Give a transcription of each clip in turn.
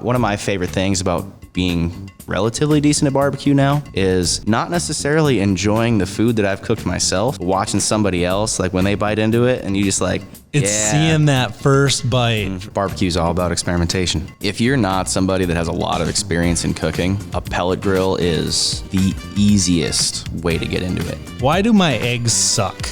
One of my favorite things about being relatively decent at barbecue now is not necessarily enjoying the food that I've cooked myself, but watching somebody else, like when they bite into it and you just like, it's seeing that first bite. Barbecue's all about experimentation. If you're not somebody that has a lot of experience in cooking, a pellet grill is the easiest way to get into it. Why do my eggs suck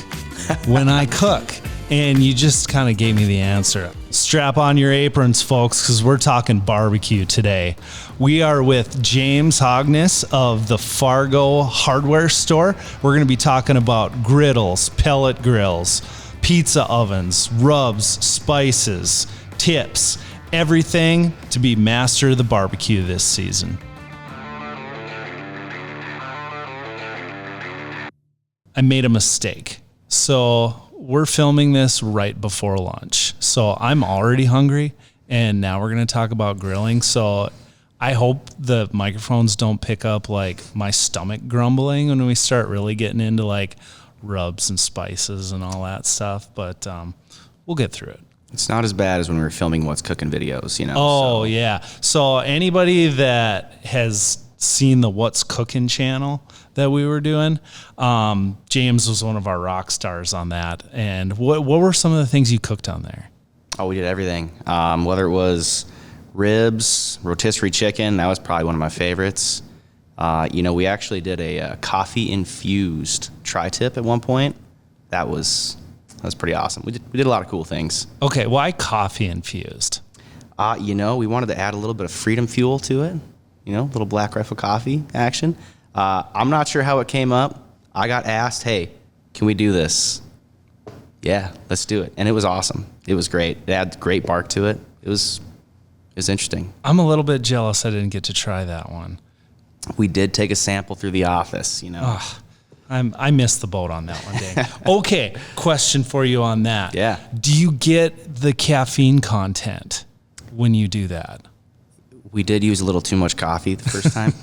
when I cook? And you just kind of gave me the answer. Strap on your aprons, folks, because we're talking barbecue today. We are with James Hogness of the Fargo Hardware Store. We're going to be talking about griddles, pellet grills, pizza ovens, rubs, spices, tips, everything to be master of the barbecue this season. I made a mistake. So we're filming this right before lunch. So I'm already hungry, and now we're going to talk about grilling. So I hope the microphones don't pick up like my stomach grumbling when we start really getting into like rubs and spices and all that stuff. But we'll get through it. It's not as bad as when we were filming What's Cooking videos, you know. Oh, yeah. So anybody that has seen the What's Cooking channel that we were doing, James was one of our rock stars on that. And what were some of the things you cooked on there? Oh, we did everything. Whether it was ribs, rotisserie chicken, that was probably one of my favorites. We actually did a coffee-infused tri-tip at one point. That was pretty awesome. We did a lot of cool things. Okay, why coffee infused? We wanted to add a little bit of freedom fuel to it. A little Black Rifle coffee action. I'm not sure how it came up. I got asked, hey, can we do this? Yeah, let's do it. And it was awesome. It was great. It had great bark to it. It was interesting. I'm a little bit jealous I didn't get to try that one. We did take a sample through the office, I missed the boat on that one day. Okay, question for you on that. Yeah. Do you get the caffeine content when you do that? We did use a little too much coffee the first time.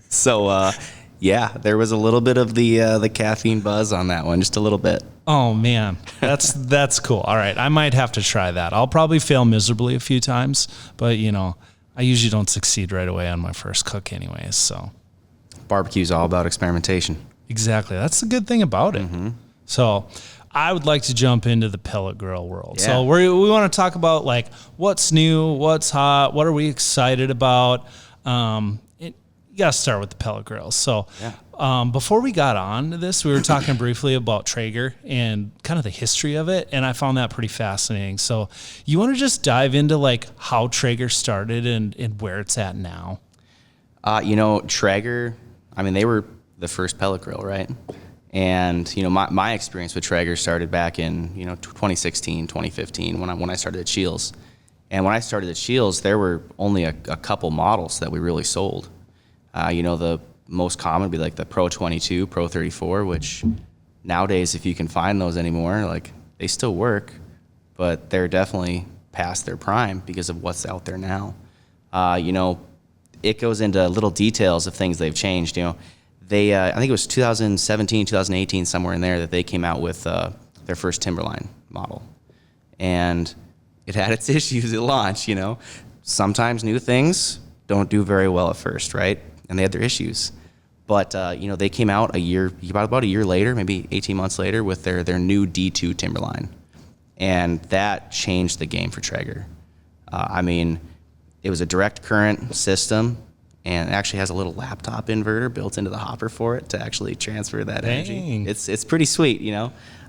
So, there was a little bit of the caffeine buzz on that one, just a little bit. Oh, man, that's cool. All right, I might have to try that. I'll probably fail miserably a few times, but, I usually don't succeed right away on my first cook anyways, so. Barbecue's all about experimentation. Exactly. That's the good thing about it. Mm-hmm. So I would like to jump into the pellet grill world. Yeah. So we want to talk about like what's new, what's hot, what are we excited about. You got to start with the pellet grills. So before we got on to this, we were talking briefly about Traeger and kind of the history of it, and I found that pretty fascinating. So you want to just dive into like how Traeger started and where it's at now? Traeger, they were the first pellet grill, right? And, my experience with Traeger started back in, 2016, 2015 when I started at SCHEELS. And when I started at SCHEELS, there were only a couple models that we really sold. The most common would be like the Pro 22, Pro 34, which nowadays, if you can find those anymore, like they still work, but they're definitely past their prime because of what's out there now. It goes into little details of things they've changed, They, I think it was 2017, 2018, somewhere in there that they came out with their first Timberline model. And it had its issues at launch, Sometimes new things don't do very well at first, right? And they had their issues. But, they came out about a year later, maybe 18 months later, with their new D2 Timberline. And that changed the game for Traeger. It was a direct current system, and it actually has a little laptop inverter built into the hopper for it to actually transfer that energy. It's pretty sweet,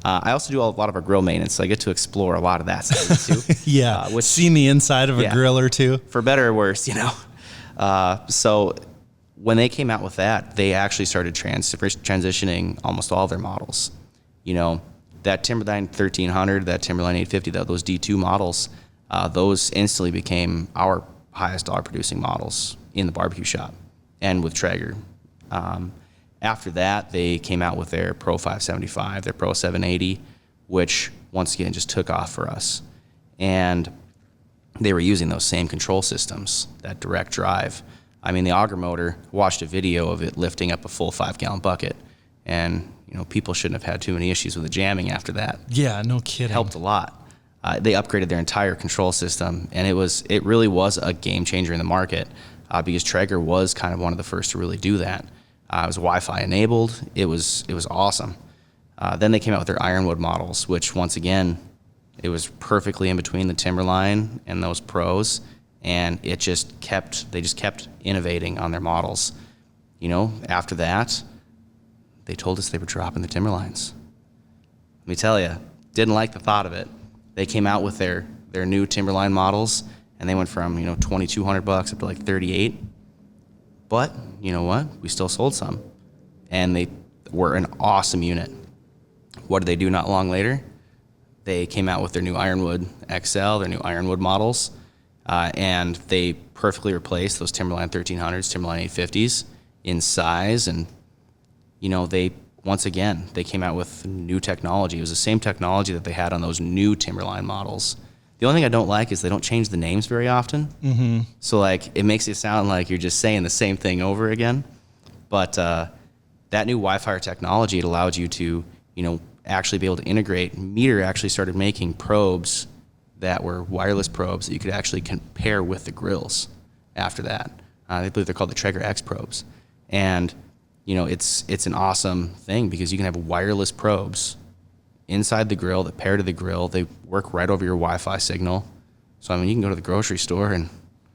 I also do a lot of our grill maintenance, so I get to explore a lot of that stuff too. Yeah, seen the inside of a grill or two. For better or worse, So when they came out with that, they actually started transitioning almost all of their models. That Timberline 1300, that Timberline 850, those D2 models, those instantly became our highest dollar producing models in the barbecue shop and with Traeger. After that, they came out with their Pro 575, their Pro 780, which once again just took off for us. And they were using those same control systems, that direct drive. The auger motor, watched a video of it lifting up a full 5-gallon bucket, and people shouldn't have had too many issues with the jamming after that. Yeah, no kidding. Helped a lot. They upgraded their entire control system, and it really was a game changer in the market because Traeger was kind of one of the first to really do that. It was Wi-Fi enabled. It was awesome. Then they came out with their ironwood models, which once again, it was perfectly in between the Timberline and those Pros, and they just kept innovating on their models. After that, they told us they were dropping the Timberlines. Let me tell you, didn't like the thought of it. They came out with their new Timberline models, and they went from $2,200 up to like $38. But you know what? We still sold some, and they were an awesome unit. What did they do not long later? They came out with their new Ironwood XL, their new Ironwood models, and they perfectly replaced those Timberline 1300s, Timberline 850s in size. And once again, they came out with new technology. It was the same technology that they had on those new Timberline models. The only thing I don't like is they don't change the names very often. Mm-hmm. So it makes it sound like you're just saying the same thing over again. But that new Wi-Fi technology, it allowed you to, actually be able to integrate. Meter actually started making probes that were wireless probes that you could actually compare with the grills after that. I believe they're called the Traeger X probes. And, it's an awesome thing because you can have wireless probes inside the grill that pair to the grill. They work right over your Wi-Fi signal. So, you can go to the grocery store and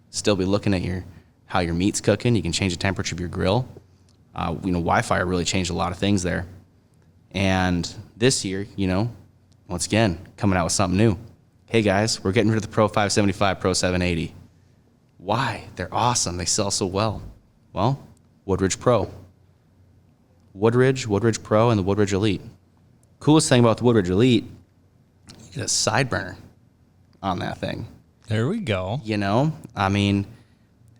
still be looking at how your meat's cooking. You can change the temperature of your grill. Wi-Fi really changed a lot of things there. And this year, once again, coming out with something new. Hey guys, we're getting rid of the Pro 575, Pro 780. Why? They're awesome. They sell so well. Well, Woodridge Pro. Woodridge Pro, and the Woodridge Elite. Coolest thing about the Woodridge Elite, you get a side burner on that thing. There we go.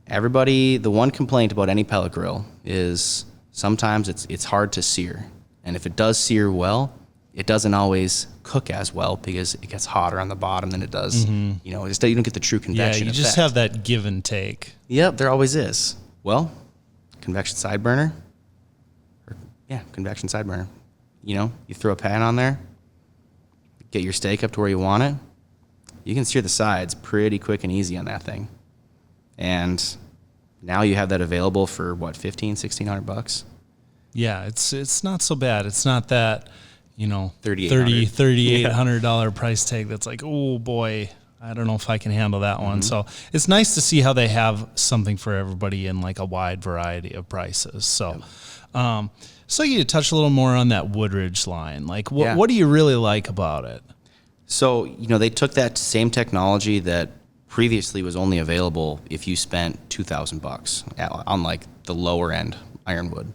Everybody, the one complaint about any pellet grill is sometimes it's hard to sear. And if it does sear well, it doesn't always cook as well because it gets hotter on the bottom than it does. Mm-hmm. You don't get the true convection effect. Just have that give and take. Yep, there always is. Well, convection side burner. Convection side burner. You throw a pan on there, get your steak up to where you want it. You can sear the sides pretty quick and easy on that thing. And now you have that available for what, $1,500-$1,600? Yeah, it's not so bad. It's not that, $3,800 price tag that's like, oh boy, I don't know if I can handle that one. So it's nice to see how they have something for everybody in like a wide variety of prices. So, so you touch a little more on that Woodridge line. Like, what do you really like about it? So, they took that same technology that previously was only available if you spent $2,000 on like the lower end ironwood.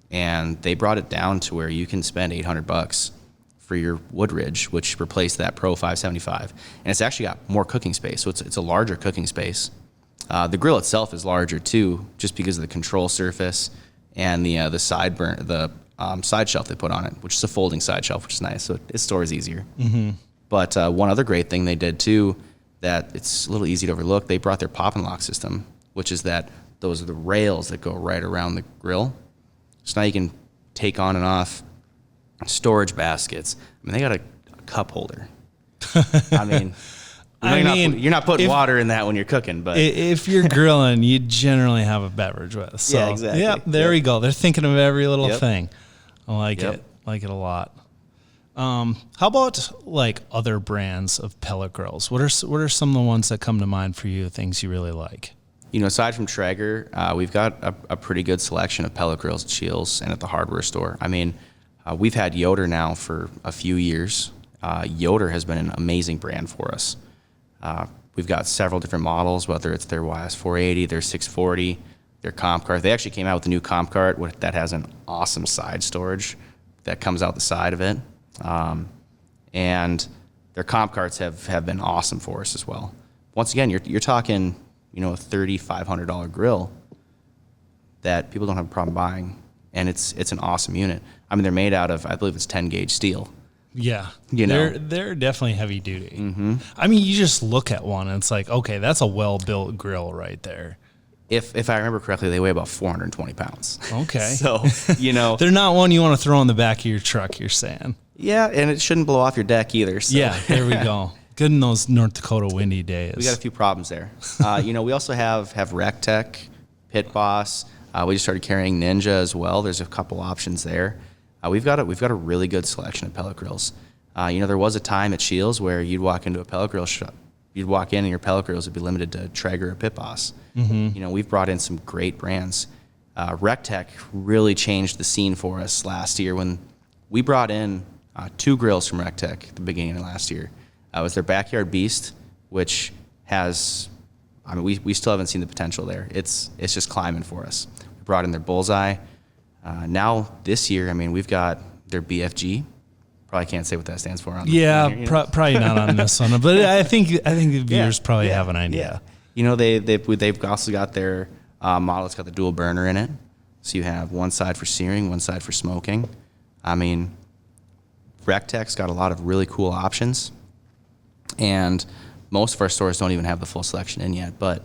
And they brought it down to where you can spend $800 for your Woodridge, which replaced that Pro 575. And it's actually got more cooking space, so it's a larger cooking space. The grill itself is larger too, just because of the control surface and the side side shelf they put on it, which is a folding side shelf, which is nice, so it stores easier. Mm-hmm. But one other great thing they did too, that it's a little easy to overlook, they brought their pop and lock system, which is that those are the rails that go right around the grill. So now you can take on and off storage baskets. They got a cup holder. You're not putting water in that when you're cooking, but if you're grilling, you generally have a beverage with. So, yeah, exactly. Yeah, there we go. They're thinking of every little thing. I like it. Like it a lot. How about like other brands of pellet grills? What are some of the ones that come to mind for you? Things you really like? Aside from Traeger, we've got a pretty good selection of pellet grills at SCHEELS and at the hardware store. We've had Yoder now for a few years. Yoder has been an amazing brand for us. We've got several different models, whether it's their YS480, their 640, their comp cart. They actually came out with a new comp cart that has an awesome side storage that comes out the side of it. And their comp carts have been awesome for us as well. Once again, you're talking, a $3,500 grill that people don't have a problem buying, and it's an awesome unit. They're made out of, I believe it's 10 gauge steel. Yeah, they're definitely heavy duty. Mm-hmm. You just look at one and it's like, okay, that's a well built grill right there. If I remember correctly, they weigh about 420 pounds. Okay, so they're not one you want to throw in the back of your truck. You're saying? Yeah, and it shouldn't blow off your deck either. So. Yeah, there we go. Good in those North Dakota windy days. We got a few problems there. We also have RecTech, Pit Boss. We just started carrying Ninja as well. There's a couple options there. We've got a really good selection of pellet grills. There was a time at SCHEELS where you'd walk into a pellet grill shop. You'd walk in and your pellet grills would be limited to Traeger or Pit Boss. We've brought in some great brands. RecTech really changed the scene for us last year when we brought in 2 grills from RecTech at the beginning of last year. It was their Backyard Beast, which has, we still haven't seen the potential there. It's just climbing for us. We brought in their Bullseye. Now this year, we've got their BFG. Probably can't say what that stands for. Probably not on this one, but I think the viewers probably have an idea. Yeah. They've also got their model. It's got the dual burner in it, so you have one side for searing, one side for smoking. RecTech's got a lot of really cool options. And most of our stores don't even have the full selection in yet, but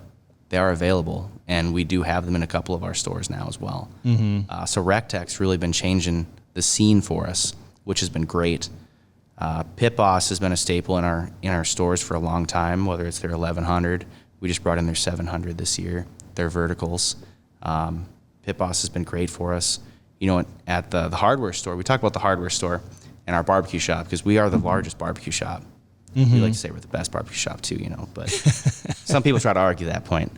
they are available, and we do have them in a couple of our stores now as well. So RecTech's really been changing the scene for us, which has been great. Pit Boss has been a staple in our stores for a long time, whether it's their 1100. We just brought in their 700 this year, their verticals. Pit Boss has been great for us. At the hardware store, we talk about the hardware store and our barbecue shop because we are the largest barbecue shop. We like to say we're the best barbecue shop too, but some people try to argue that point.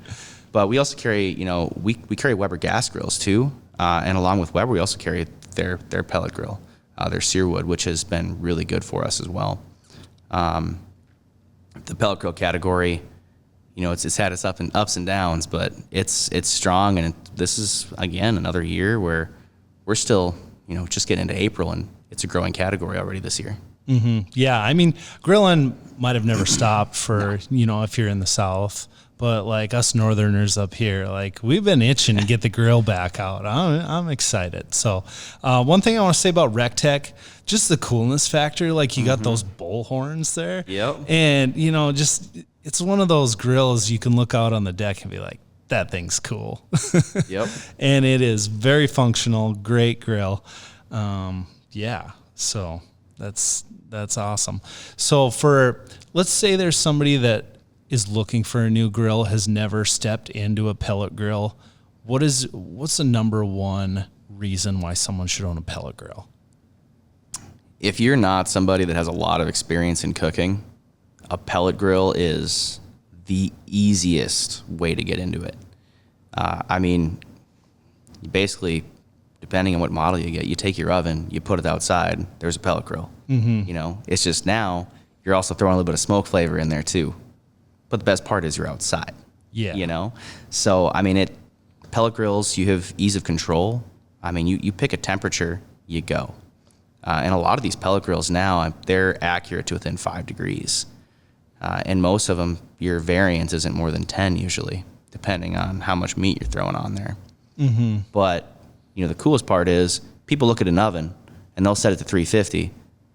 But we also carry, we carry Weber gas grills too, and along with Weber, we also carry their pellet grill, their Searwood, which has been really good for us as well. The pellet grill category, it's had its ups and downs, but it's strong, and this is again another year where we're still, just getting into April, and it's a growing category already this year. Yeah, grilling might have never stopped for, if you're in the South, but like us Northerners up here, like we've been itching to get the grill back out. I'm excited. So one thing I want to say about RecTech, just the coolness factor, like you got those bull horns there. Yep. And, it's one of those grills you can look out on the deck and be like, that thing's cool. Yep. And it is very functional, great grill. So that's awesome. So let's say there's somebody that is looking for a new grill, has never stepped into a pellet grill. What's the number one reason why someone should own a pellet grill? If you're not somebody that has a lot of experience in cooking, a pellet grill is the easiest way to get into it. Basically, depending on what model you get, you take your oven, you put it outside, there's a pellet grill. It's just now you're also throwing a little bit of smoke flavor in there too. But the best part is you're outside. Yeah. So, pellet grills, you have ease of control. You pick a temperature, you go. And a lot of these pellet grills now, they're accurate to within 5 degrees. And most of them, your variance isn't more than 10 usually, depending on how much meat you're throwing on there. But, the coolest part is people look at an oven and they'll set it to 350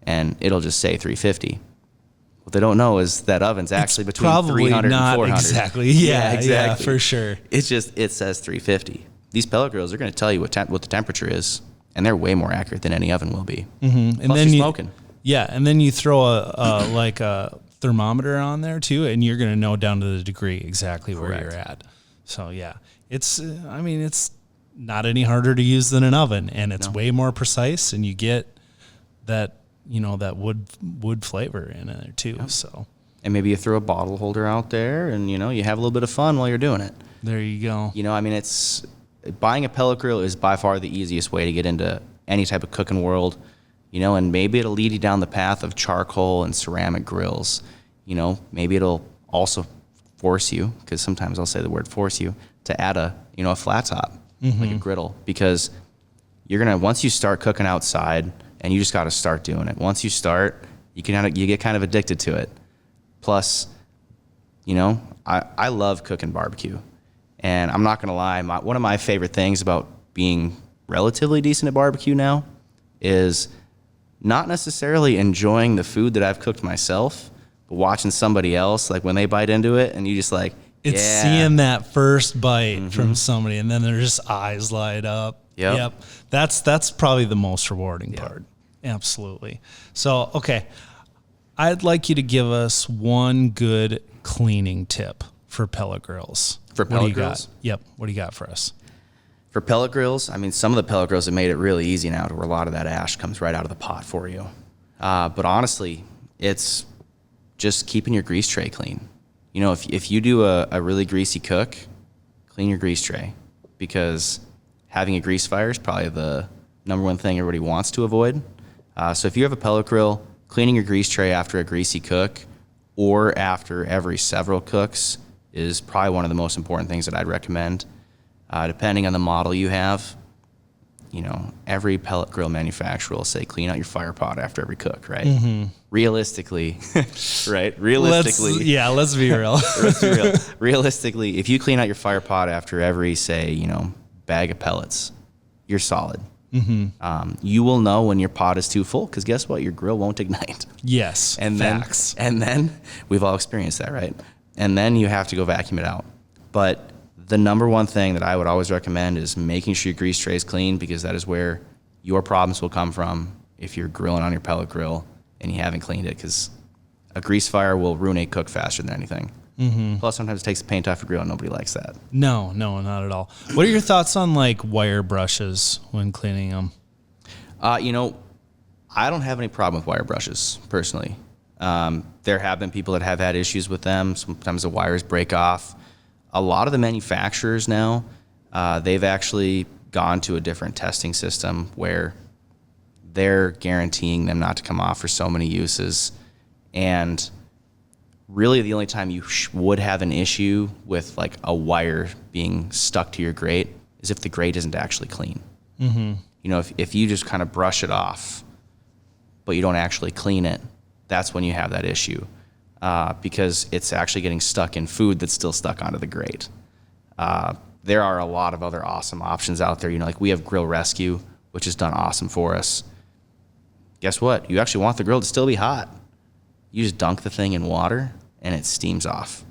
and it'll just say 350. What they don't know is that oven's actually between 300 and 400. Exactly. Yeah, exactly. Yeah, for sure. It says 350. These pellet grills are going to tell you what the temperature is, and they're way more accurate than any oven will be. And Plus then you're smoking. Yeah, and then you throw a thermometer on there too, and you're going to know down to the degree exactly where you're at. So yeah, it's not any harder to use than an oven, and it's way more precise, and you get that that wood flavor in there too. Yep. So, and maybe you throw a bottle holder out there, and you have a little bit of fun while you're doing it. There you go. It's buying a pellet grill is by far the easiest way to get into any type of cooking world. And maybe it'll lead you down the path of charcoal and ceramic grills. Maybe it'll also force you, because sometimes I'll say the word force you, to add a flat top, like a griddle, because once you start cooking outside, and you just got to start doing it. Once you start, you get kind of addicted to it. Plus, I love cooking barbecue, and I'm not gonna lie. One of my favorite things about being relatively decent at barbecue now is not necessarily enjoying the food that I've cooked myself, but watching somebody else, like when they bite into it, and you just like, it's seeing that first bite from somebody, and then their just eyes light up. Yep. That's probably the most rewarding part. Absolutely. So, okay. I'd like you to give us one good cleaning tip for pellet grills. For pellet grills? Yep. What do you got for us? For pellet grills, I mean, some of the pellet grills have made it really easy now to where a lot of that ash comes right out of the pot for you. But honestly, it's just keeping your grease tray clean. You know, if you do a really greasy cook, clean your grease tray, because having a grease fire is probably the number one thing everybody wants to avoid. So if you have a pellet grill, cleaning your grease tray after a greasy cook or after every several cooks is probably one of the most important things that I'd recommend. Depending on the model you have, you know, every pellet grill manufacturer will say clean out your fire pot after every cook, right? Mm-hmm. Realistically, right? Let's be real. Let's be real. Realistically, if you clean out your fire pot after every, say, you know, bag of pellets, you're solid. Mm-hmm. You will know when your pot is too full, because guess what? Your grill won't ignite. Yes, facts. And then we've all experienced that, right? And then you have to go vacuum it out. But the number one thing that I would always recommend is making sure your grease tray is clean, because that is where your problems will come from if you're grilling on your pellet grill and you haven't cleaned it, because a grease fire will ruin a cook faster than anything. Mm-hmm. Plus, sometimes it takes the paint off your grill, and nobody likes that. No, not at all. What are your thoughts on like wire brushes when cleaning them? You know, I don't have any problem with wire brushes personally. There have been people that have had issues with them. Sometimes the wires break off. A lot of the manufacturers now, they've actually gone to a different testing system where they're guaranteeing them not to come off for so many uses. And really the only time you would have an issue with like a wire being stuck to your grate is if the grate isn't actually clean. Mm-hmm. You know, if you just kind of brush it off, but you don't actually clean it, that's when you have that issue. Because it's actually getting stuck in food that's still stuck onto the grate. There are a lot of other awesome options out there. You know, like we have Grill Rescue, which has done awesome for us. Guess what? You actually want the grill to still be hot. You just dunk the thing in water and it steams off.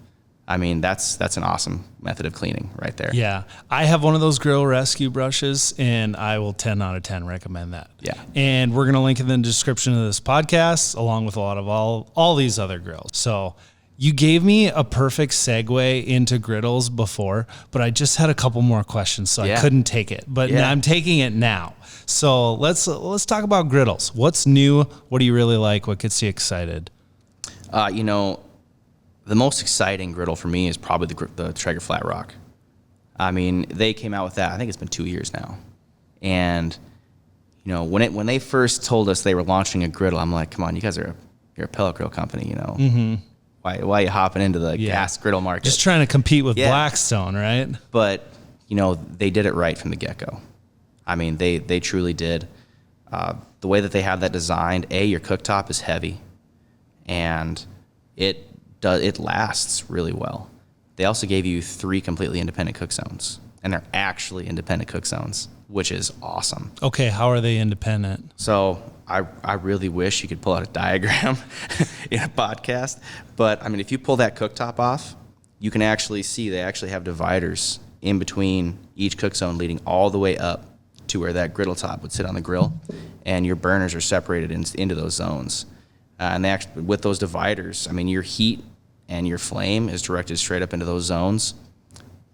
I mean, that's an awesome method of cleaning right there. Yeah. I have one of those Grill Rescue brushes, and I will 10 out of 10 recommend that. Yeah. And we're going to link in the description of this podcast, along with a lot of all these other grills. So you gave me a perfect segue into Griddles before, but I just had a couple more questions, so I couldn't take it. But I'm taking it now. So let's talk about Griddles. What's new? What do you really like? What gets you excited? You know, the most exciting griddle for me is probably the Traeger Flat Rock. I mean, they came out with that. I think it's been 2 years now. And, you know, when they first told us they were launching a griddle, I'm like, come on, you guys you're a pellet grill company, you know. Mm-hmm. Why are you hopping into the gas griddle market? Just trying to compete with Blackstone, right? But, you know, they did it right from the get-go. I mean, they truly did. The way that they have that designed, your cooktop is heavy, and it lasts really well. They also gave you 3 completely independent cook zones, and they're actually independent cook zones, which is awesome. Okay, how are they independent? So I really wish you could pull out a diagram in a podcast, but I mean, if you pull that cooktop off, you can actually see they actually have dividers in between each cook zone leading all the way up to where that griddle top would sit on the grill, and your burners are separated into those zones. And they actually, with those dividers, I mean, your heat and your flame is directed straight up into those zones.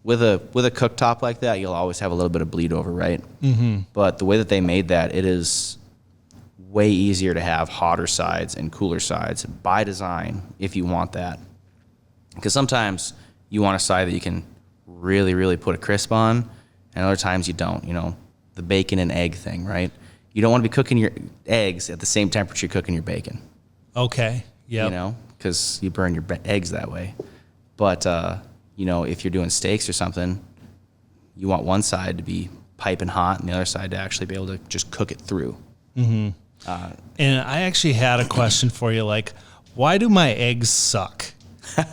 With a cooktop like that, you'll always have a little bit of bleed over, right? Mm-hmm. But the way that they made that, it is way easier to have hotter sides and cooler sides by design if you want that. Because sometimes you want a side that you can really, really put a crisp on, and other times you don't. You know, the bacon and egg thing, right? You don't want to be cooking your eggs at the same temperature you're cooking your bacon. Okay. Yeah. You know, because you burn your eggs that way. But, you know, if you're doing steaks or something, you want one side to be piping hot and the other side to actually be able to just cook it through. Mm-hmm. And I actually had a question for you, like, why do my eggs suck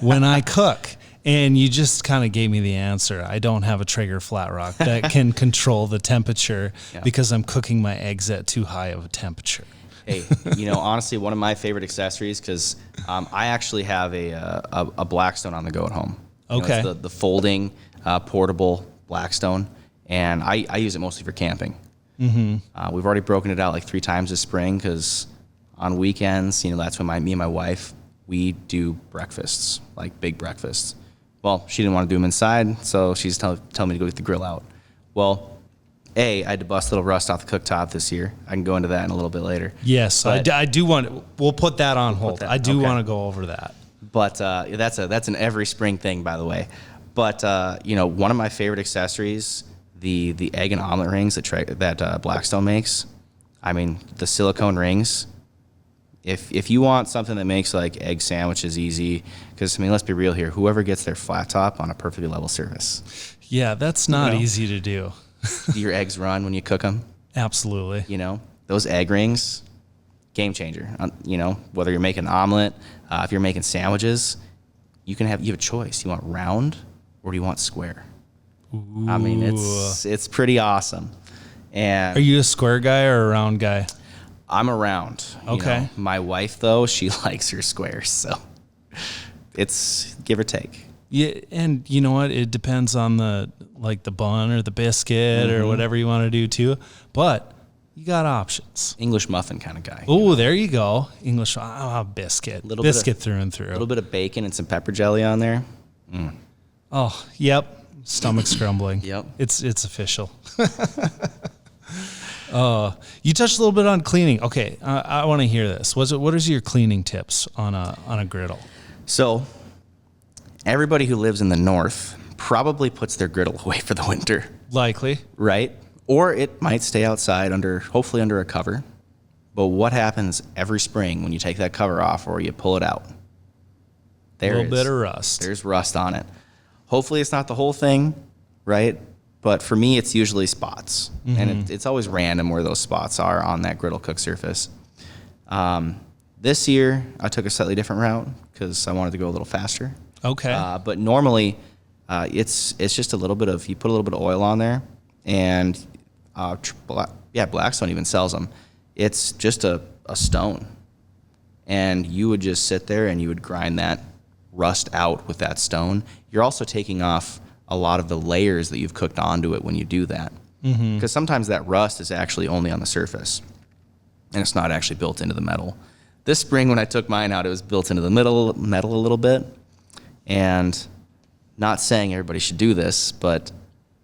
when I cook? And you just kind of gave me the answer. I don't have a Traeger Flat Rock that can control the temperature because I'm cooking my eggs at too high of a temperature. Hey, you know, honestly, one of my favorite accessories, because I actually have a Blackstone on the go at home. Okay. You know, it's the folding, portable Blackstone, and I use it mostly for camping. Mm-hmm. We've already broken it out like 3 times this spring because On weekends, that's when me and my wife, we do breakfasts, like big breakfasts. Well, she didn't want to do them inside, so she's telling me to go get the grill out. Well, I had to bust a little rust off the cooktop this year. I can go into that in a little bit later. Yes, I do want. We'll put that on hold. I do want to go over that. But that's an every spring thing, by the way. But one of my favorite accessories, the egg and omelet rings that Blackstone makes. I mean, the silicone rings. If you want something that makes like egg sandwiches easy, because let's be real here. Whoever gets their flat top on a perfectly level surface. Yeah, that's not easy to do. Do your eggs run when you cook them? Absolutely. Those egg rings, game changer. Whether you're making an omelet, if you're making sandwiches, you have a choice. You want round or do you want square? Ooh. I mean, it's pretty awesome. And are you a square guy or a round guy? I'm a round. Okay. My wife though, she likes her squares, so it's give or take. Yeah, and you know what? It depends on the bun or the biscuit or whatever you want to do too. But you got options. English muffin kind of guy. Oh, there you go. English biscuit. Biscuit through and through. A little bit of bacon and some pepper jelly on there. Oh, yep. Stomach's grumbling. Yep. It's official. You touched a little bit on cleaning. Okay, I want to hear this. What is your cleaning tips on a griddle? So, everybody who lives in the north probably puts their griddle away for the winter. Likely. Right? Or it might stay outside hopefully under a cover. But what happens every spring when you take that cover off or you pull it out? A little bit of rust. There's rust on it. Hopefully it's not the whole thing, right? But for me, it's usually spots. And it's always random where those spots are on that griddle cook surface. This year, I took a slightly different route because I wanted to go a little faster. Okay. But normally, it's just a little bit of, you put a little bit of oil on there, and Blackstone even sells them. It's just a stone. And you would just sit there and you would grind that rust out with that stone. You're also taking off a lot of the layers that you've cooked onto it when you do that. Because sometimes that rust is actually only on the surface, and it's not actually built into the metal. This spring, when I took mine out, it was built into the metal a little bit. And not saying everybody should do this, but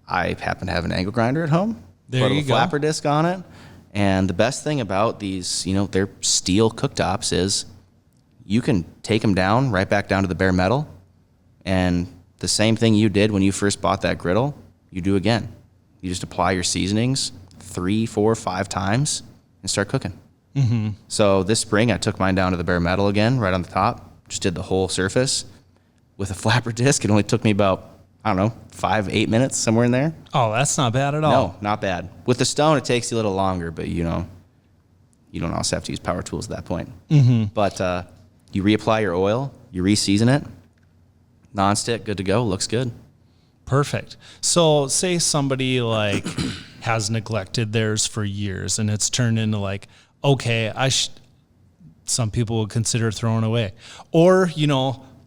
I happen to have an angle grinder at home. There you go. Put a flapper disc on it. And the best thing about these, they're steel cooktops is you can take them down, right back down to the bare metal. And the same thing you did when you first bought that griddle, you do again. You just apply your seasonings 3, 4, 5 times and start cooking. So this spring, I took mine down to the bare metal again, right on the top. Just did the whole surface. With a flapper disc, it only took me about, 5, 8 minutes, somewhere in there. Oh, that's not bad at all. No, not bad. With the stone, it takes you a little longer, but you don't also have to use power tools at that point. But you reapply your oil, you re-season it, non-stick, good to go, looks good. Perfect. So say somebody has neglected theirs for years and it's turned into okay, some people would consider throwing away. Or,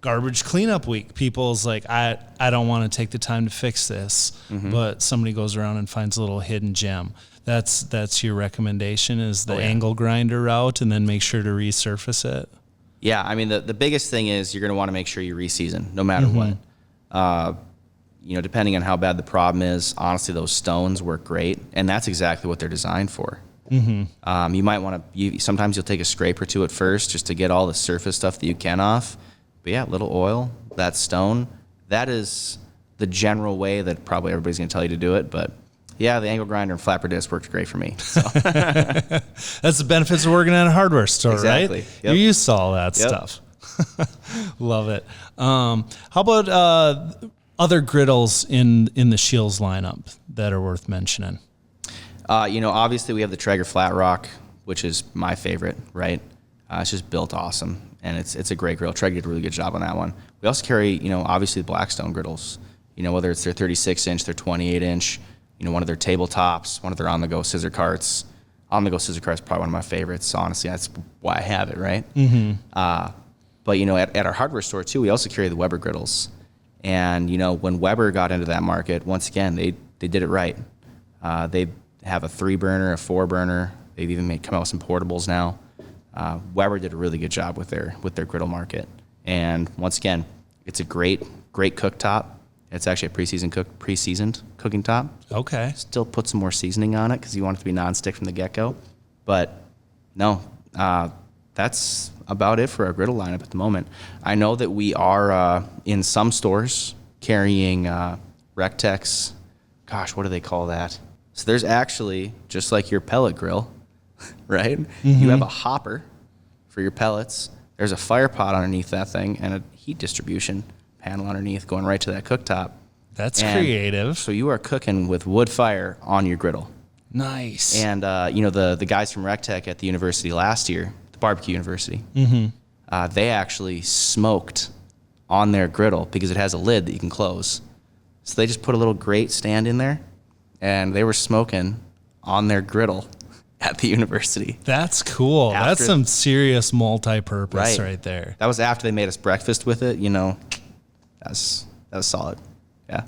garbage cleanup week. People's I don't want to take the time to fix this, but somebody goes around and finds a little hidden gem. That's your recommendation is the angle grinder route, and then make sure to resurface it. Yeah, I mean the biggest thing is you're going to want to make sure you re-season no matter what. Depending on how bad the problem is, honestly, those stones work great, and that's exactly what they're designed for. You might want to. Sometimes you'll take a scrape or two at first just to get all the surface stuff that you can off. But yeah, little oil, that stone, that is the general way that probably everybody's going to tell you to do it. But yeah, the angle grinder and flapper disc worked great for me. So. That's the benefits of working at a hardware store, exactly. Right? Yep. You're used to all that stuff. Love it. How about other griddles in the SCHEELS lineup that are worth mentioning? Obviously we have the Traeger Flat Rock, which is my favorite, right? It's just built awesome, and it's a great griddle. Traeger did a really good job on that one. We also carry, obviously the Blackstone griddles, whether it's their 36-inch, their 28-inch, one of their tabletops, one of their on-the-go scissor carts. On-the-go scissor cart is probably one of my favorites. Honestly, that's why I have it, right? But, at our hardware store, too, we also carry the Weber griddles. And, when Weber got into that market, once again, they did it right. They have a 3-burner, a 4-burner. They've even come out with some portables now. Weber did a really good job with their griddle market. And once again, it's a great cooktop. It's actually a pre-seasoned cooking top. Okay. Still put some more seasoning on it because you want it to be nonstick from the get-go. But no, that's about it for our griddle lineup at the moment. I know that we are in some stores carrying Rectex. Gosh, what do they call that? So there's actually, just like your pellet grill, right? You have a hopper for your pellets. There's a fire pot underneath that thing and a heat distribution panel underneath going right to that cooktop. That's creative. So you are cooking with wood fire on your griddle. Nice. And, the guys from RecTech at the university last year, the barbecue university, they actually smoked on their griddle because it has a lid that you can close. So they just put a little grate stand in there, and they were smoking on their griddle at the university. That's cool. That's some serious multi-purpose right there. That was after they made us breakfast with it, that was solid. Yeah.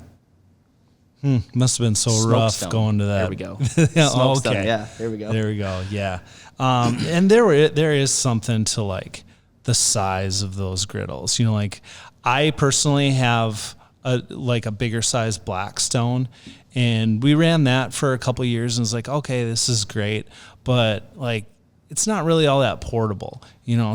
Must have been so rough going to that. There we go. Okay. Yeah, there we go. There we go. Yeah. And there is something to like the size of those griddles. Like I personally have a bigger size Blackstone, and we ran that for a couple of years and was like, okay, this is great, but like it's not really all that portable,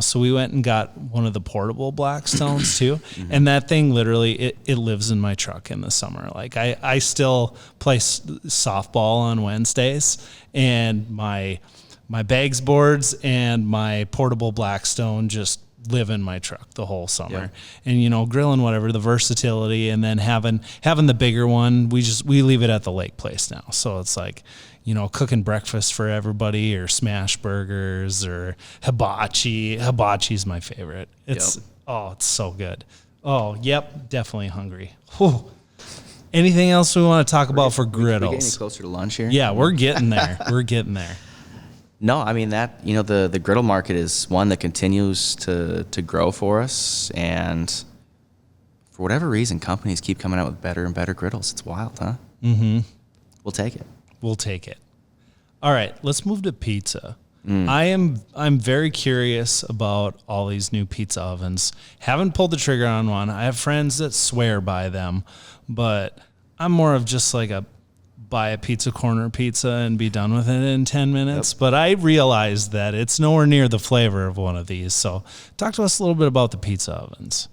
so we went and got one of the portable Blackstones too. And that thing literally, it lives in my truck in the summer. Like I still play softball on Wednesdays, and my bags boards and my portable Blackstone just live in my truck the whole summer. And grilling whatever, the versatility, and then having the bigger one, we leave it at the lake place now. So it's like, cooking breakfast for everybody, or smash burgers, or hibachi. Hibachi's my favorite. It's so good. Oh, yep, definitely hungry. Whew. Anything else we want to talk about for griddles? We're getting closer to lunch here. Yeah, we're getting there. We're getting there. No, I mean that, the griddle market is one that continues to grow for us, and for whatever reason, companies keep coming out with better and better griddles. It's wild, huh? Mm-hmm. We'll take it. We'll take it. All right, let's move to pizza. I'm very curious about all these new pizza ovens. Haven't pulled the trigger on one. I have friends that swear by them, but I'm more of just like buy a pizza corner pizza and be done with it in 10 minutes. Yep. But I realize that it's nowhere near the flavor of one of these. So talk to us a little bit about the pizza ovens.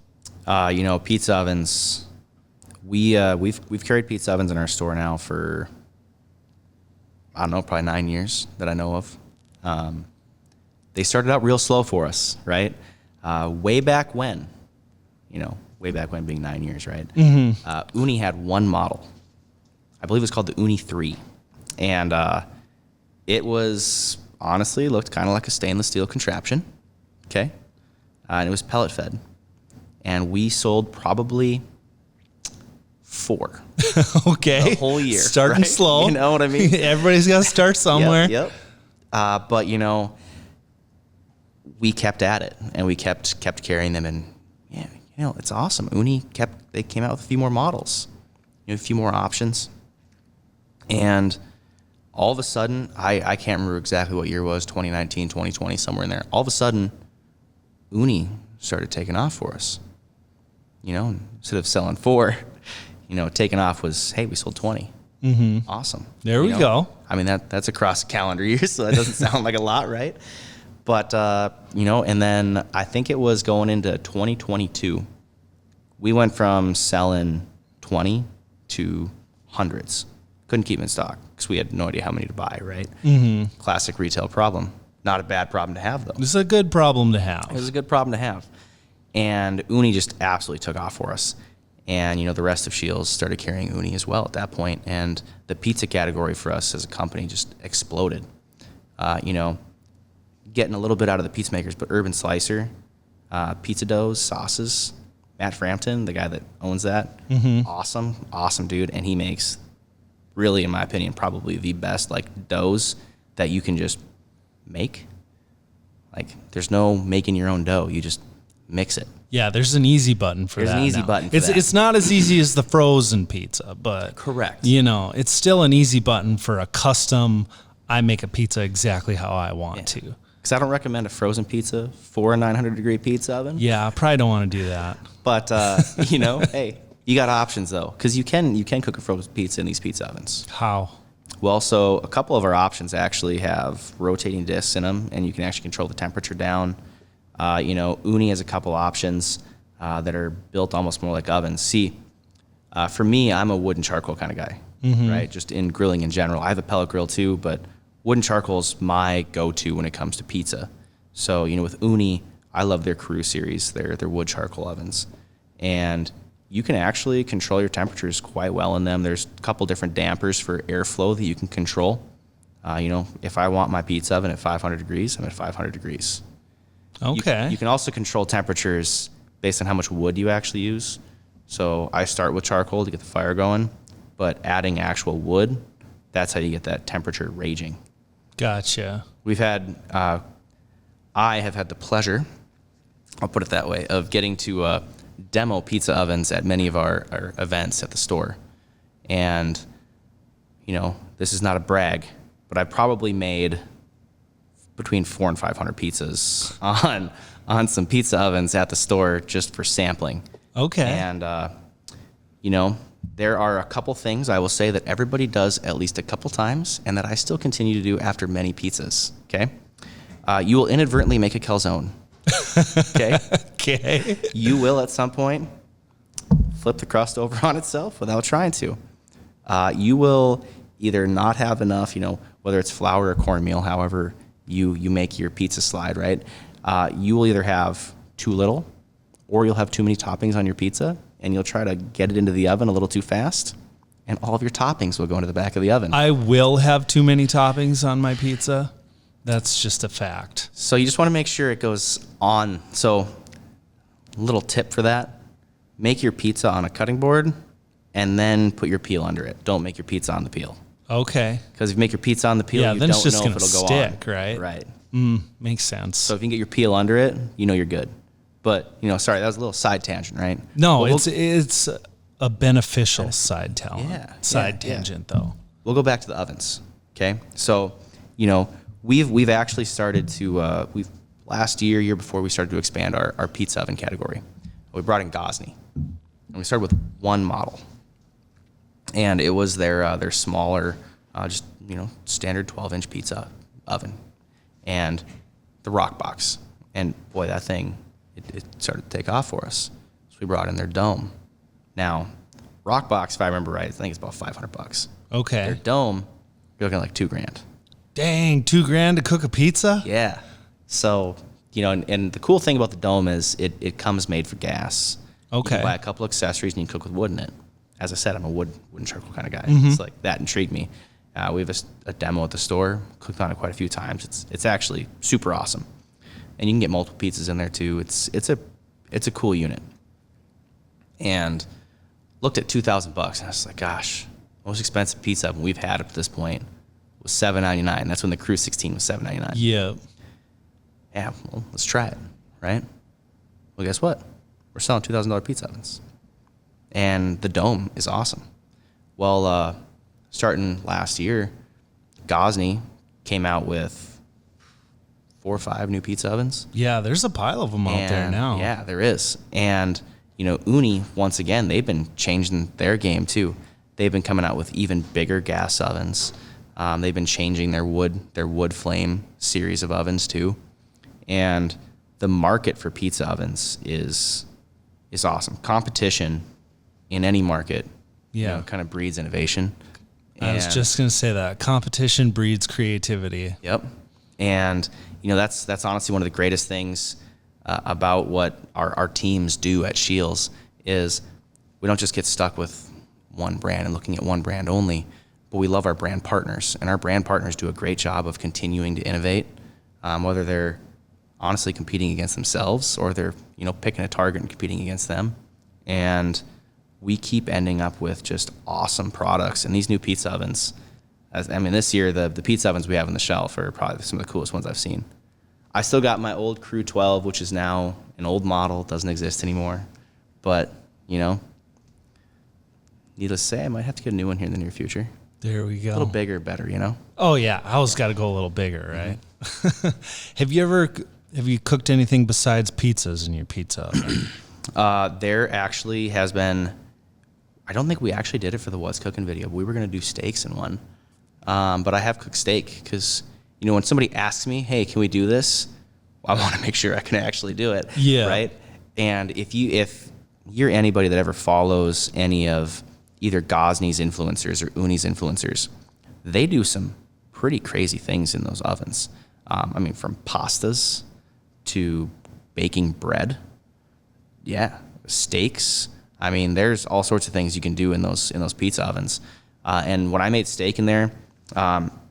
Pizza ovens, we've carried pizza ovens in our store now for, I don't know, probably 9 years that I know of. They started out real slow for us, right? Way back when being 9 years, right? Uni had one model. I believe it was called the Uni 3. And it was, honestly, looked kind of like a stainless steel contraption. Okay? And it was pellet fed. And we sold probably 4. Okay. The whole year. Starting slow. You know what I mean? Everybody's got to start somewhere. Yep. But, we kept at it, and we kept carrying them. And, it's awesome. Uni they came out with a few more models, a few more options. And all of a sudden, I can't remember exactly what year it was, 2019, 2020, somewhere in there. All of a sudden, Uni started taking off for us. Instead of selling 4, taking off was, hey, we sold 20. Mm-hmm. Awesome. There we go. I mean, that's across a calendar year, so that doesn't sound like a lot, right? But, and then I think it was going into 2022. We went from selling 20 to hundreds. Couldn't keep them in stock because we had no idea how many to buy, right? Mm-hmm. Classic retail problem. Not a bad problem to have, though. It's a good problem to have. It was a good problem to have. And Uni just absolutely took off for us. And, the rest of SCHEELS started carrying Uni as well at that point. And the pizza category for us as a company just exploded. Getting a little bit out of the pizza makers, but Urban Slicer, pizza doughs, sauces, Matt Frampton, the guy that owns that, awesome dude. And he makes, really, in my opinion, probably the best doughs that you can just make. There's no making your own dough. You just mix it. Yeah, there's an easy button for that. There's an easy button for that. It's not as easy as the frozen pizza, but correct. It's still an easy button for a custom, I make a pizza exactly how I want to. because I don't recommend a frozen pizza for a 900-degree pizza oven. Yeah, I probably don't want to do that. But, hey, you got options, though, because you can cook a frozen pizza in these pizza ovens. How? Well, so a couple of our options actually have rotating discs in them, and you can actually control the temperature down. Uni has a couple options that are built almost more like ovens. See, for me, I'm a wood and charcoal kind of guy, right? Just in grilling in general. I have a pellet grill too, but wood and charcoal is my go-to when it comes to pizza. So, with Uni, I love their Crew series, their wood charcoal ovens. And you can actually control your temperatures quite well in them. There's a couple different dampers for airflow that you can control. If I want my pizza oven at 500 degrees, I'm at 500 degrees. Okay. You can also control temperatures based on how much wood you actually use. So I start with charcoal to get the fire going, but adding actual wood, that's how you get that temperature raging. Gotcha. I have had the pleasure, I'll put it that way, of getting to demo pizza ovens at many of our events at the store. And, this is not a brag, but I probably made between 400 and 500 pizzas on some pizza ovens at the store just for sampling. Okay. And, there are a couple things I will say that everybody does at least a couple times and that I still continue to do after many pizzas, okay? You will inadvertently make a calzone, okay? Okay. You will at some point flip the crust over on itself without trying to. You will either not have enough, whether it's flour or cornmeal, however you make your pizza slide, right? You will either have too little or you'll have too many toppings on your pizza and you'll try to get it into the oven a little too fast and all of your toppings will go into the back of the oven. I will have too many toppings on my pizza. That's just a fact. So you just want to make sure it goes on. So little tip for that, make your pizza on a cutting board and then put your peel under it. Don't make your pizza on the peel. Okay. Because if you make your pizza on the peel, Yeah, you then don't it's just know if gonna it'll go stick, on. right? Right. Makes sense. So if you can get your peel under it, you're good. But, sorry, that was a little side tangent, right? No, Well, it's a beneficial side Yeah, tangent, though. We'll go back to the ovens, okay? So, we've actually started to, last year before, we started to expand our pizza oven category. We brought in Gosney, and we started with one model. And it was their smaller, just, standard 12-inch pizza oven. And the rock box. And boy, that thing, it started to take off for us. So we brought in their dome. Now, rock box, if I remember right, I think it's about $500. Okay. Their dome, you're looking at like $2,000. Dang, $2,000 to cook a pizza? Yeah. So, and the cool thing about the dome is it comes made for gas. Okay. You can buy a couple accessories and you can cook with wood in it. As I said, I'm a wood and charcoal kind of guy. It's like that intrigued me. We have a demo at the store, cooked on it quite a few times. It's actually super awesome. And you can get multiple pizzas in there too. It's a cool unit. And looked at $2,000 and I was like, gosh, most expensive pizza oven we've had up to this point was $7.99. That's when the Crew 16 was $7.99. Yeah. Yeah, well, let's try it, right? Well, guess what? We're selling $2,000 pizza ovens. And the dome is awesome. Well, starting last year, Gosney came out with 4 or 5 new pizza ovens. Yeah, there's a pile of them out there now. Yeah, there is. And, Uni, once again, they've been changing their game too. They've been coming out with even bigger gas ovens. They've been changing their wood flame series of ovens too. And the market for pizza ovens is awesome. Competition in any market, kind of breeds innovation. I was just going to say that. Competition breeds creativity. Yep. And, that's honestly one of the greatest things about what our teams do at SCHEELS is we don't just get stuck with one brand and looking at one brand only, but we love our brand partners. And our brand partners do a great job of continuing to innovate, whether they're honestly competing against themselves or they're, picking a target and competing against them. And we keep ending up with just awesome products. And these new pizza ovens, this year, the pizza ovens we have on the shelf are probably some of the coolest ones I've seen. I still got my old Crew 12, which is now an old model, doesn't exist anymore. But, needless to say, I might have to get a new one here in the near future. There we go. A little bigger, better, you know? Oh yeah, I always got to go a little bigger, right? Have you cooked anything besides pizzas in your pizza oven? There actually has been, I don't think we actually did it for the What's Cooking video, but we were going to do steaks in one. But I have cooked steak because, you know, when somebody asks me, hey, can we do this? I want to make sure I can actually do it. Yeah. Right? And if you're anybody that ever follows any of either Gosney's influencers or Uni's influencers, they do some pretty crazy things in those ovens. I mean, from pastas to baking bread. Yeah. Steaks. I mean, there's all sorts of things you can do in those pizza ovens. And when I made steak in there,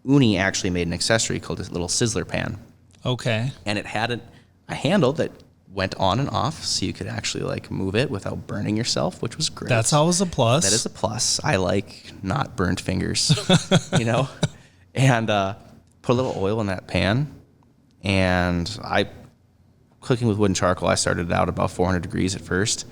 Uni actually made an accessory called this little sizzler pan. Okay. And it had a handle that went on and off, so you could actually like move it without burning yourself, which was great. That's always a plus. That is a plus. I like not burnt fingers, you know? And put a little oil in that pan. And cooking with wood and charcoal, I started it out about 400 degrees at first.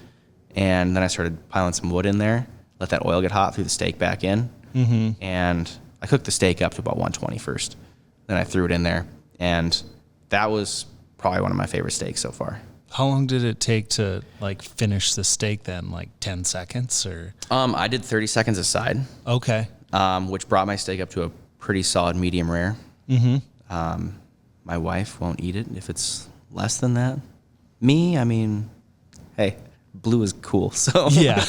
And then I started piling some wood in there, let that oil get hot, threw the steak back in. Mm-hmm. And I cooked the steak up to about 120 first. Then I threw it in there. And that was probably one of my favorite steaks so far. How long did it take to like finish the steak then? Like 10 seconds or? I did 30 seconds aside. Okay. Which brought my steak up to a pretty solid medium rare. Mm-hmm. My wife won't eat it if it's less than that. Me, I mean, hey, blue is cool, so. Yeah.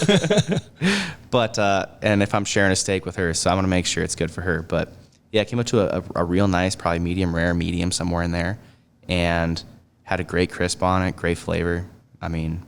But, and if I'm sharing a steak with her, so I'm going to make sure it's good for her. But yeah, it came up to a real nice, probably medium rare, medium, somewhere in there. And had a great crisp on it, great flavor. I mean,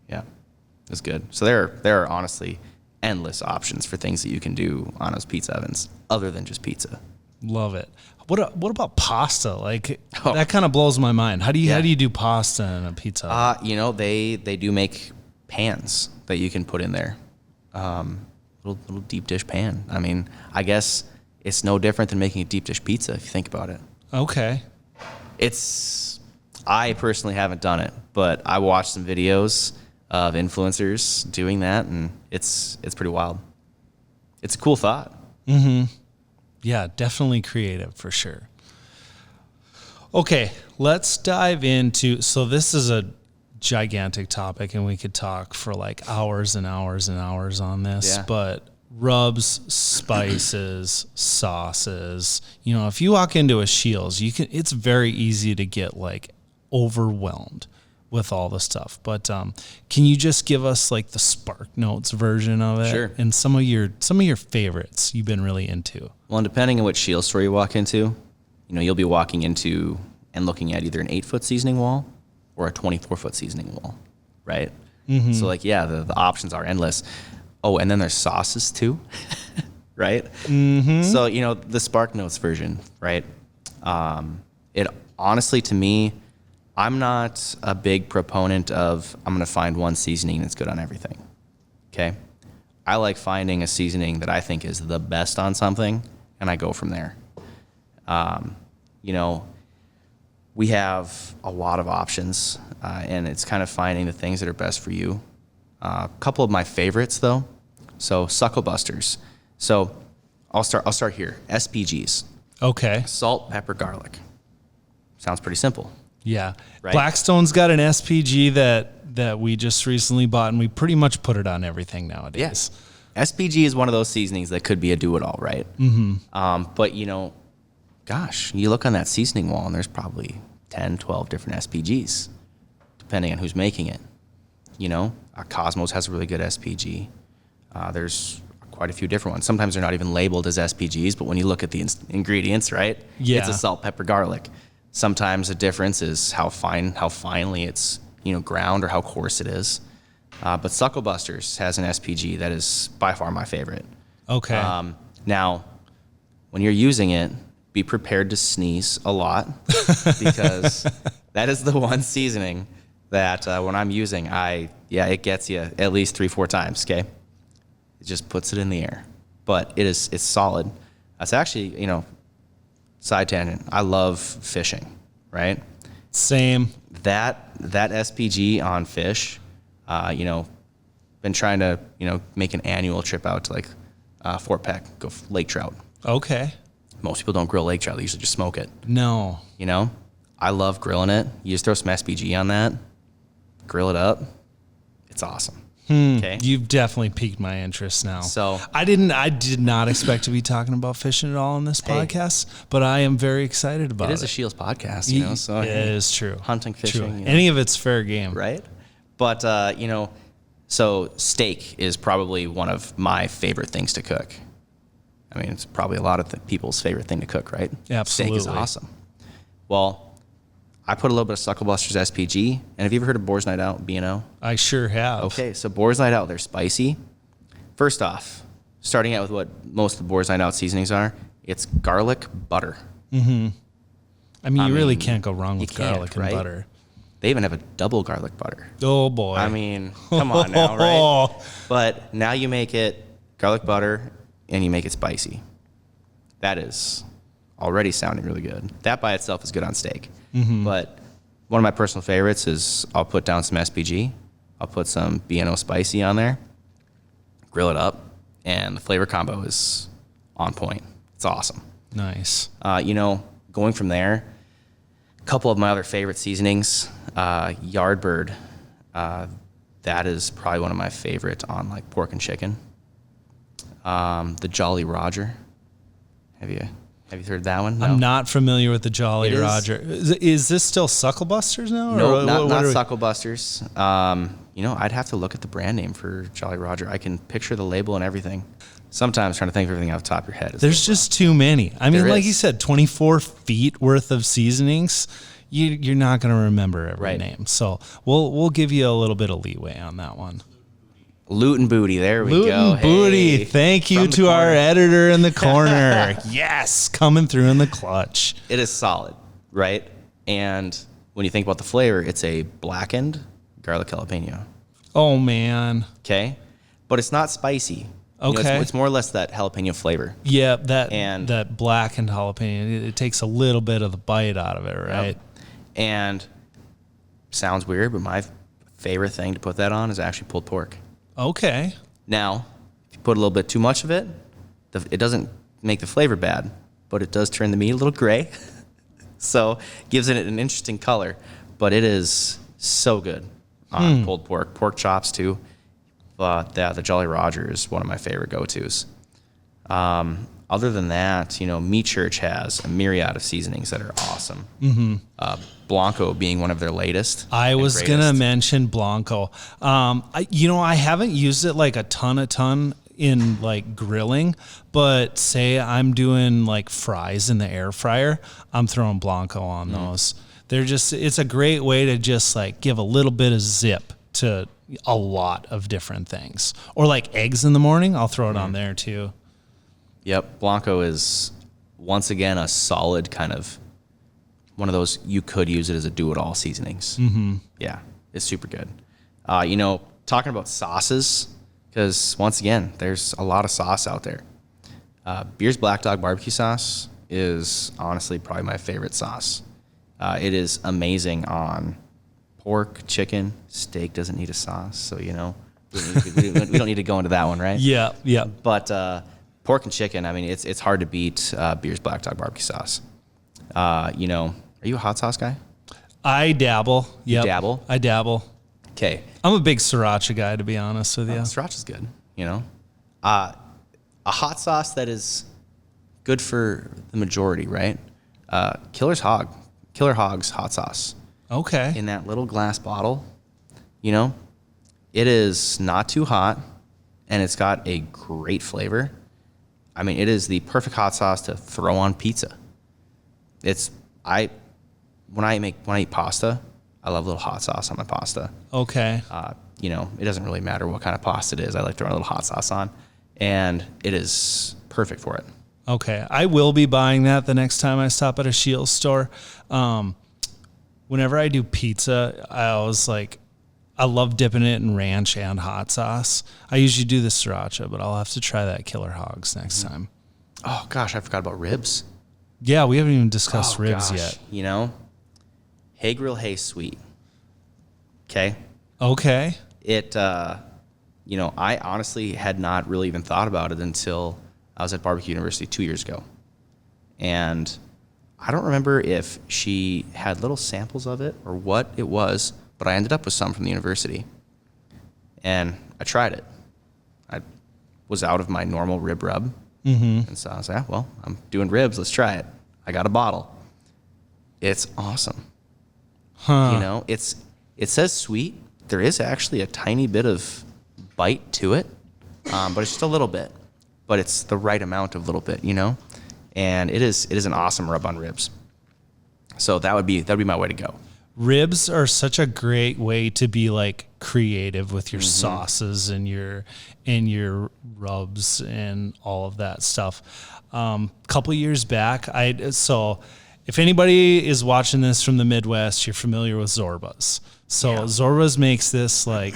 yeah, it was good. So there are honestly endless options for things that you can do on those pizza ovens other than just pizza. Love it. What about pasta? Like that kind of blows my mind. How do you do pasta in a pizza oven? You know, they do make pans that you can put in there. Little deep dish pan. I mean, I guess it's no different than making a deep dish pizza if you think about it. Okay. I personally haven't done it, but I watched some videos of influencers doing that, and it's pretty wild. It's a cool thought. Mm-hmm. Yeah, definitely creative for sure. Okay, let's dive into, so this is a gigantic topic, and we could talk for like hours and hours and hours on this, but rubs, spices, sauces. You know, if you walk into a SCHEELS, it's very easy to get like overwhelmed with all the stuff. But can you just give us like the Spark Notes version of it? Sure. And some of your favorites you've been really into. Well, and depending on what SCHEELS store you walk into, you know, you'll be walking into and looking at either an 8-foot seasoning wall or a 24-foot seasoning wall, right? Mm-hmm. So like, yeah, the options are endless. Oh, and then there's sauces too, right? Mm-hmm. So, you know, the Spark Notes version, right? It honestly, to me, I'm not a big proponent of I'm going to find one seasoning that's good on everything, okay? I like finding a seasoning that I think is the best on something, and I go from there. You know, we have a lot of options, and it's kind of finding the things that are best for you. A couple of my favorites, though. So Suckle Busters. So I'll start here. SPGs. Okay. Salt, pepper, garlic. Sounds pretty simple. Yeah. Right? Blackstone's got an SPG that we just recently bought, and we pretty much put it on everything nowadays. Yes. SPG is one of those seasonings that could be a do-it-all, right? Mm-hmm. But, you know, gosh, you look on that seasoning wall, and there's probably 10, 12 different SPGs, depending on who's making it. You know, Cosmos has a really good SPG. There's quite a few different ones. Sometimes they're not even labeled as SPGs, but when you look at the ingredients, right? Yeah. It's a salt, pepper, garlic. Sometimes the difference is how finely it's, you know, ground or how coarse it is. But Suckle Busters has an SPG that is by far my favorite. Okay. Now, when you're using it, be prepared to sneeze a lot because that is the one seasoning that when I'm using, it gets you at least 3-4 times, okay? It just puts it in the air. But it's solid. It's actually, you know, side tangent, I love fishing, right? Same. That SPG on fish, you know, been trying to, you know, make an annual trip out to like 4 pack, go lake trout. Okay. Most people don't grill lake trout. They usually just smoke it. No. You know, I love grilling it. You just throw some SPG on that, grill it up. It's awesome. Okay. You've definitely piqued my interest now. So I did not expect to be talking about fishing at all in this podcast, but I am very excited about it. It is a SCHEELS podcast, you know, so it is true. Hunting, fishing. True. You know, Any of it's fair game. right? But, you know, so steak is probably one of my favorite things to cook. I mean, it's probably a lot of people's favorite thing to cook, right? Absolutely. Steak is awesome. Well, I put a little bit of Sucklebusters SPG. And have you ever heard of Boar's Night Out, B&O? I sure have. Okay, so Boar's Night Out, they're spicy. First off, starting out with what most of the Boar's Night Out seasonings are, it's garlic butter. I mean, you really can't go wrong with garlic and butter. They even have a double garlic butter. Oh, boy. I mean, come on now, right? But now you make it garlic butter and you make it spicy. That is already sounding really good. That by itself is good on steak. But one of my personal favorites is I'll put down some SPG. I'll put some B&O spicy on there, grill it up, and the flavor combo is on point. It's awesome. Nice. You know, going from there, a couple of my other favorite seasonings, Yardbird. That is probably one of my favorite on like pork and chicken. The Jolly Roger. Have you heard of that one? No. I'm not familiar with the Jolly It is. Roger. Is this still Sucklebusters now? No, or not what Sucklebusters. You know, I'd have to look at the brand name for Jolly Roger. I can picture the label and everything. Sometimes trying to think of everything off the top of your head. There's just too many. I mean, There like is. you said, 24 feet worth of seasonings. You're not going to remember every Right. name. So we'll give you a little bit of leeway on that one. Loot and Booty. There we Loot go. and Booty. Hey, Thank you from the to our corner. editor in the corner. Yes, coming through in the clutch. It is solid, right? And when you think about the flavor, it's a blackened garlic jalapeno. Oh, man. Okay, but it's not spicy. You know, Okay. it's more or less that jalapeno flavor. Yeah, And- that blackened jalapeno, it takes a little bit of the bite out of it, right? Yep. And sounds weird, but my favorite thing to put that on is actually pulled pork. Okay. Now, if you put a little bit too much of it, it doesn't make the flavor bad, but it does turn the meat a little gray. So gives it an interesting color, but it is so good on pulled pork. Pork chops too. But the Jolly Roger is one of my favorite go-tos. Other than that, you know, Meat Church has a myriad of seasonings that are awesome. Blanco being one of their latest. I and was greatest. gonna mention Blanco. I haven't used it like a ton in like grilling, but say I'm doing like fries in the air fryer, I'm throwing Blanco on those. It's a great way to just like give a little bit of zip to a lot of different things. Or like eggs in the morning, I'll throw it on there too. Yep, Blanco is once again a solid kind of one of those you could use it as a do-it-all seasonings. Yeah, it's super good. You know, talking about sauces, because once again, there's a lot of sauce out there. Beer's Black Dog barbecue sauce is honestly probably my favorite sauce. It is amazing on pork, chicken, steak doesn't need a sauce, so you know we don't need to go into that one, right? Yeah. But pork and chicken, I mean, it's hard to beat Beer's Black Dog barbecue sauce. You know, are you a hot sauce guy? I dabble. Yep. dabble? I dabble. Okay. I'm a big sriracha guy, to be honest with you. Sriracha's good, you know. A hot sauce that is good for the majority, right? Killer Hog's hot sauce. Okay. In that little glass bottle, you know, it is not too hot and it's got a great flavor. I mean, it is the perfect hot sauce to throw on pizza. When I eat pasta, I love a little hot sauce on my pasta. Okay. You know, it doesn't really matter what kind of pasta it is. I like throwing a little hot sauce on, and it is perfect for it. Okay. I will be buying that the next time I stop at a SCHEELS store. Whenever I do pizza, I love dipping it in ranch and hot sauce. I usually do the sriracha, but I'll have to try that Killer Hogs next time. Oh gosh, I forgot about ribs. Yeah, we haven't even discussed ribs Gosh. yet. You know, Hey Grill, Hey Sweet. Okay. Okay. It I honestly had not really even thought about it until I was at Barbecue University 2 years ago. And I don't remember if she had little samples of it or what it was, but I ended up with some from the university. And I tried it. I was out of my normal rib rub. And so I was like, well, I'm doing ribs. Let's try it. I got a bottle. It's awesome. It says sweet. There is actually a tiny bit of bite to it, but it's just a little bit. But it's the right amount of little bit, And it is an awesome rub on ribs. So that would be my way to go. Ribs are such a great way to be like creative with your sauces and your rubs and all of that stuff. Couple years back, so if anybody is watching this from the Midwest, you're familiar with Zorba's. So Zorba's makes this like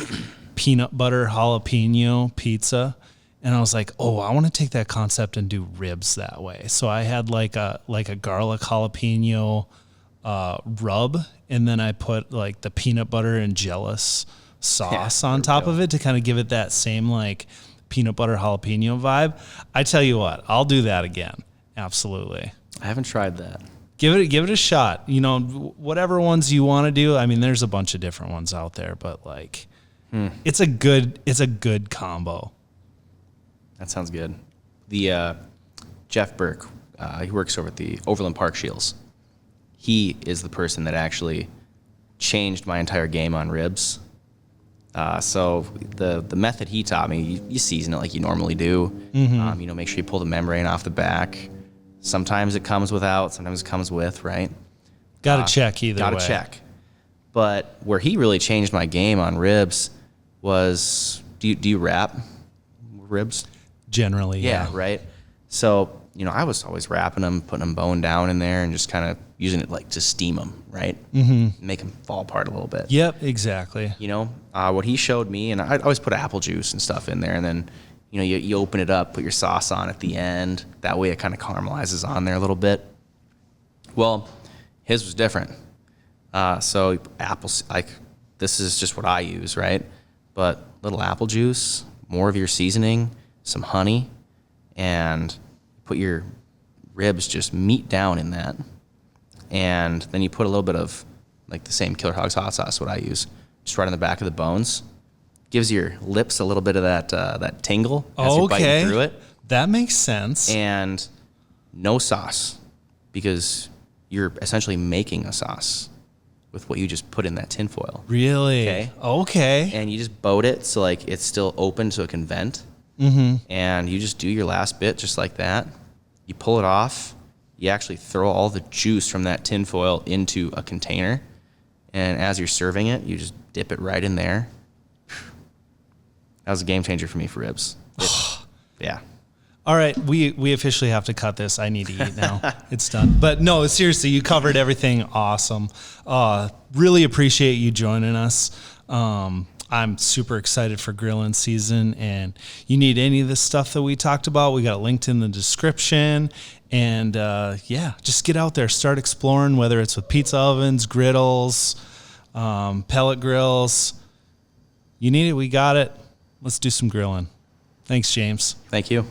peanut butter jalapeno pizza. And I was like, oh, I want to take that concept and do ribs that way. So I had like a garlic jalapeno rub, and then I put like the peanut butter and jealous sauce on top of it to kind of give it that same like peanut butter jalapeno vibe. I tell you what, I'll do that again. Absolutely. I haven't tried that. Give it a shot. Whatever ones you want to do. I mean, there's a bunch of different ones out there, but like, it's a good combo. That sounds good. The Jeff Burke, he works over at the Overland Park SCHEELS. He is the person that actually changed my entire game on ribs. So the method he taught me, you season it like you normally do. Make sure you pull the membrane off the back. Sometimes it comes without, sometimes it comes with, right? Got to check either way. Got to check. But where he really changed my game on ribs was, do you wrap ribs? Generally, yeah. Right. So, I was always wrapping them, putting them bone down in there and just kind of using it like to steam them, right? Make them fall apart a little bit. Yep, exactly. What he showed me, and I'd always put apple juice and stuff in there, and then, you open it up, put your sauce on at the end. That way it kind of caramelizes on there a little bit. Well, his was different. So apples, like, this is just what I use, right? But little apple juice, more of your seasoning, some honey, and put your ribs just meat down in that. And then you put a little bit of like the same Killer Hogs hot sauce, what I use, just right on the back of the bones. Gives your lips a little bit of that tingle as you're biting through it. That makes sense. And no sauce, because you're essentially making a sauce with what you just put in that tin foil. Really? Okay. And you just boat it so like it's still open so it can vent. And you just do your last bit just like that. You pull it off. You actually throw all the juice from that tin foil into a container. And as you're serving it, you just dip it right in there. That was a game changer for me for ribs. Yeah. All right, we officially have to cut this. I need to eat now. It's done. But no, seriously, you covered everything awesome. Really appreciate you joining us. I'm super excited for grilling season, and you need any of the stuff that we talked about, we got it linked in the description. And just get out there, start exploring, whether it's with pizza ovens, griddles, pellet grills. You need it, we got it. Let's do some grilling. Thanks, James. Thank you.